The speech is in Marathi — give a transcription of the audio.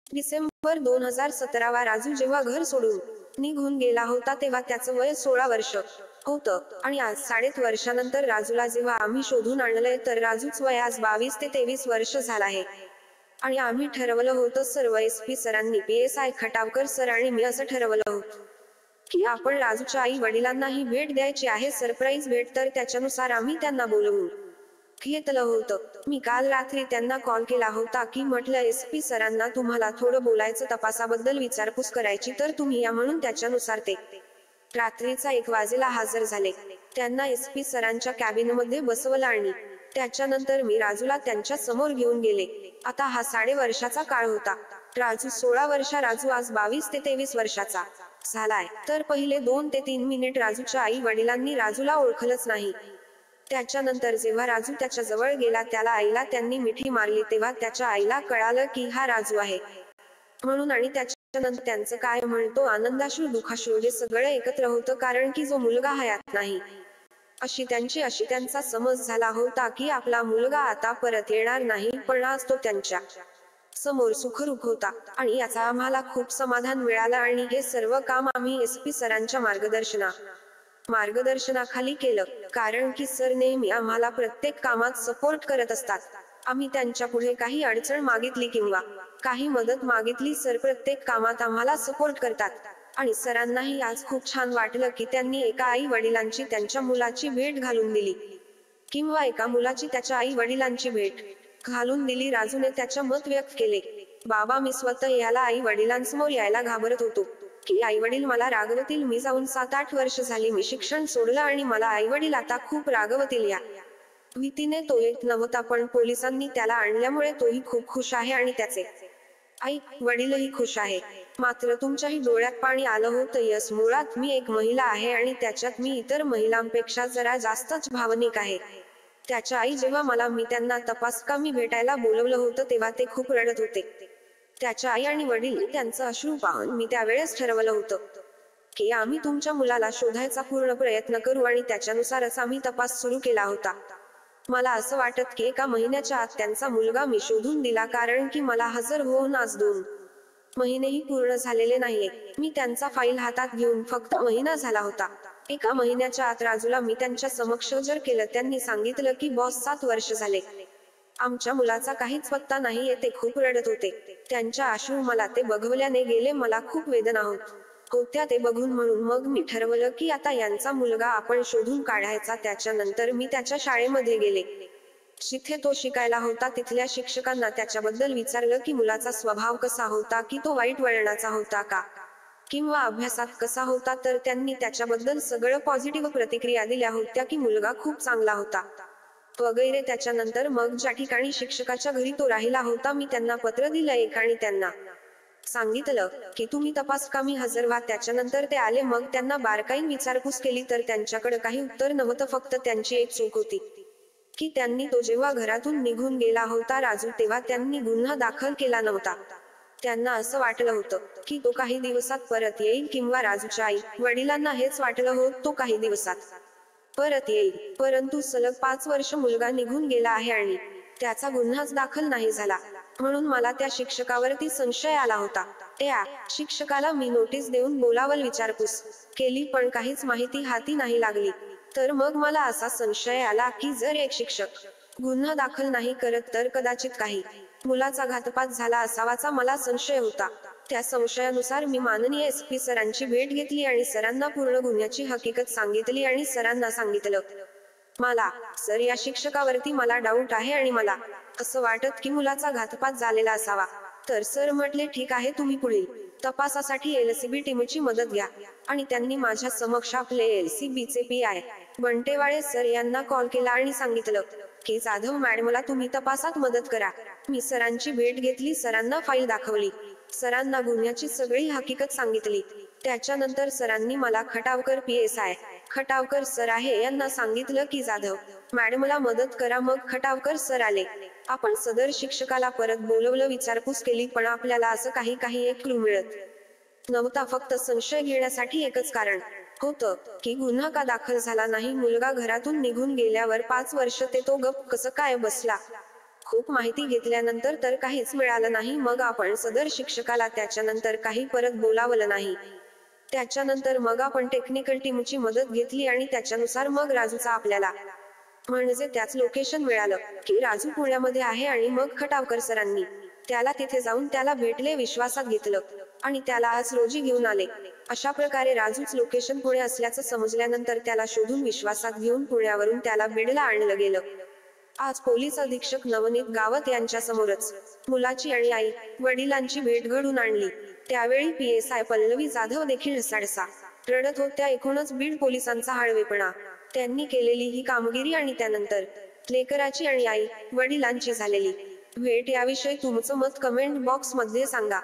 डिसेंबर 2017 राजू जेव्हा घर सोडून निघून गेला होता तेव्हा त्याचं वय 16 वर्ष होतं आणि आज 3.5 वर्षानंतर राजूला जेव्हा आम्ही शोधून आणलंय तर राजूच वय आज 22 ते 23 वर्ष झालं आहे. आणि आम्ही ठरवलं होतं सर्व SP सरांनी, PSI खटावकर सर आणि मी असं ठरवलं होतं की आपण राजूच्या आई वडिलांनाही भेट द्यायची आहे, सरप्राईज भेट. तर त्याच्यानुसार आम्ही त्यांना बोलवून घेतलं होतं. मी काल रात्री त्यांना कॉल केला होता की म्हटलं SP सरांना तुम्हाला थोडं बोलायचं, तपासाबद्दल विचारपूस करायची, तर तुम्ही या. म्हणून त्याच्यानुसार ते रात्रीचा 1 वाजेला हजर झाले. त्यांना SP सरांच्या कॅबिनमध्ये बसवलं आणि त्याच्यानंतर मी राजूला त्यांच्या समोर घेऊन गेले. आता हा 3.5 वर्षाचा काळ होता. राजू 16 वर्ष, राजू आज 22 ते 23 वर्षाचा झालाय. तर पहिले 2 ते 3 मिनिट राजूच्या आई वडिलांनी राजूला ओळखलंच नाही. त्याच्यानंतर जेव्हा राजू त्याच्या जवळ गेला, त्याला आईला त्यांनी मिठी मारली, तेव्हा त्याच्या आईला कळालं की हा राजू आहे म्हणून. आणि त्याच्यानंतर त्यांचं काय म्हणतो, आनंदाश्रू दुःखाश्रू हे सगळं एकत्र होतं, कारण की जो मुलगा हयात नाही अशी त्यांचा समज झाला होता की आपला मुलगा आता परत येणार नाही. पण आज तो त्यांच्या समोर सुखरूप होता आणि याचा आम्हाला खूप समाधान मिळालं. आणि हे सर्व काम आम्ही SP सरांच्या मार्गदर्शनाखाली केलं, कारण की सर नेहमी आम्हाला प्रत्येक कामात सपोर्ट करत असतात. आम्ही त्यांच्या पुढे काही अडचण मागितली किंवा काही मदत मागितली, सर प्रत्येक कामात आम्हाला सपोर्ट करतात. आणि सरांनाही आज खूप छान वाटलं की त्यांनी एका आई वडिलांची त्यांच्या मुलाची भेट घालून दिली किंवा एका मुलाची त्याच्या आई वडिलांची भेट घालून दिली. राजूने त्याच्या मत व्यक्त केले, बाबा मी स्वतः याला आई वडिलांसमोर यायला घाबरत होतो की आई वडील मला रागवतील. मी जाऊन 7-8 वर्ष झाली, मी शिक्षण सोडलं आणि मला आई वडील आता खूप रागवतील या भीतीने तो येत नव्हता. पण पोलिसांनी त्याला आणल्यामुळे तोही खूप खुश आहे आणि त्याचे आई वडीलही खुश आहे. मात्र तुमच्याही डोळ्यात पाणी आलं होतं. यस, मुळात मी एक महिला आहे आणि त्याच्यात मी इतर महिलांपेक्षा जरा जास्तच भावनिक आहे. त्याच्या आई जेव्हा मी त्यांना तपासकामी भेटायला बोलवलं होतं तेव्हा ते खूप रडत होते. त्याच्या आई आणि वडील त्यांचं अश्रू पाहून मी त्यावेळेस ठरवलं होतं की आम्ही तुमच्या मुलाला शोधायचा पूर्ण प्रयत्न करू आणि त्याच्यानुसारच आम्ही तपास सुरू केला होता. मला असं वाटत की 1 महिन्याच्या आत त्यांचा मुलगा मी शोधून दिला, कारण की मला हजर होऊन आज 2 महिनेही पूर्ण झालेले नाहीये. मी त्यांचा फाईल हातात घेऊन फक्त महिना झाला होता. 1 महिन्याच्या आत राजूला मी त्यांच्या समक्ष हजर केलं. त्यांनी सांगितलं की बॉस 7 वर्ष झाले आमच्या मुलाचा काहीच पत्ता नाहीये. ते खूप रडत होते. त्यांच्या अश्रू मला ते बघवल्याने गेले. मला खूप वेदना होत्या ते बघून. म्हणून मग मी ठरवलं की आता यांचा मुलगा आपण शोधून काढायचा. त्याच्यानंतर मी त्याच्या शाळेमध्ये गेले, जिथे तो शिकायला होता. तिथल्या शिक्षकांना त्याच्याबद्दल विचारलं की मुलाचा स्वभाव कसा होता, की तो वाईट वळणाचा होता का किंवा अभ्यासात कसा होता. तर त्यांनी त्याच्याबद्दल सगळं पॉझिटिव्ह प्रतिक्रिया दिल्या होत्या की मुलगा खूप चांगला होता वगैरे. त्याच्यानंतर मग ज्या ठिकाणी शिक्षकाच्या घरी तो राहिला होता, मी त्यांना पत्र दिलं एक आणि त्यांना सांगितलं की तुम्ही तपासकामी हजर व्हा. त्याच्यानंतर ते आले. मग त्यांना बारकाईने विचारपूस केली तर त्यांच्याकडे काही उत्तर नव्हतं. फक्त त्यांची एक चूक होती की त्यांनी तो जेव्हा घरातून निघून गेला होता राजू, तेव्हा त्यांनी गुन्हा दाखल केला नव्हता. त्यांना असं वाटलं होतं की तो काही दिवसात परत येईल किंवा राजूच्या आई वडिलांना हेच वाटलं होतं तो काही दिवसात परत येईल. परंतु सलग 5 वर्ष मुलगा निघून गेला आहे आणि त्याचा गुन्हाच दाखल नाही झाला. म्हणून मला त्या शिक्षकावरती संशय आला होता. त्या शिक्षकाला मी नोटीस देऊन बोलावल, विचारपूस केली, पण काहीच माहिती हाती नाही लागली. तर मग मला असा संशय आला की जर एक शिक्षक गुन्हा दाखल नाही करत तर कदाचित काही मुलाचा घातपात झाला असावाचा मला संशय होता. त्या संशयानुसार मी माननीय SP सरांची भेट घेतली आणि सरांना पूर्ण गुन्ह्याची हकीकत सांगितली आणि सरांना सांगितलं, मला सर या शिक्षकावरती मला डाऊट आहे आणि मला असं वाटत की मुलाचा घातपात झालेला असावा. तर सर म्हटले ठीक आहे, तुम्ही पुढील तपासासाठी LCB टीमची मदत घ्या. आणि त्यांनी माझ्या समक्ष आपले LCBचे PI बंटेवाळे सर यांना कॉल केला आणि सांगितलं की जाधव मॅडमला तुम्ही तपासात मदत करा. मी सरांची भेट घेतली, सरांना फाईल दाखवली, सरांना गुन्ह्याची सगळी हकीकत सांगितली. त्याच्यानंतर सरांनी मला खटावकर PSI खटावकर सर आहे यांना सांगितलं की जाधव मॅडमला मदत करा. मग खटावकर सर आले. आपण सदर शिक्षकाला परत बोलवलं, विचारपूस केली, पण आपल्याला असं काही एक क्लू मिळत नव्हता. फक्त संशय घेण्यासाठी एकच कारण होतं की गुन्हा का दाखल झाला नाही. मुलगा घरातून निघून गेल्यावर 5 वर्ष ते तो गप्प कसं काय बसला. खूप माहिती घेतल्यानंतर तर काहीच मिळालं नाही. मग आपण सदर शिक्षकाला त्याच्यानंतर काही परत बोलावलं नाही. त्याच्यानंतर मग आपण टेक्निकल टीमची मदत घेतली आणि त्याच्यानुसार मग राजूचा आपल्याला म्हणजे त्याच लोकेशन मिळालं की राजू पुण्यामध्ये आहे. आणि मग खटावकर सरांनी त्याला तिथे जाऊन त्याला भेटले, विश्वासात घेतलं आणि त्याला आज रोजी घेऊन आले. अशा प्रकारे राजूच लोकेशन पुणे असल्याचं समजल्यानंतर त्याला शोधून विश्वासात घेऊन पुण्यावरून त्याला बीडला आणलं गेलं. आज पोलीस अधीक्षक नवनीत गावत यांच्या समोरच मुलाची आणि आई वडिलांची भेट घडून आणली. त्यावेळी PSI पल्लवी जाधव देखील ढसाढसा रडत होत्या. एकूणच बीड पोलिसांचा हळवेपणा, त्यांनी केलेली ही कामगिरी आणि त्यानंतर लेकराची आणि आई वडिलांची झालेली भेट याविषयी तुमचं मत कमेंट बॉक्स मध्ये सांगा.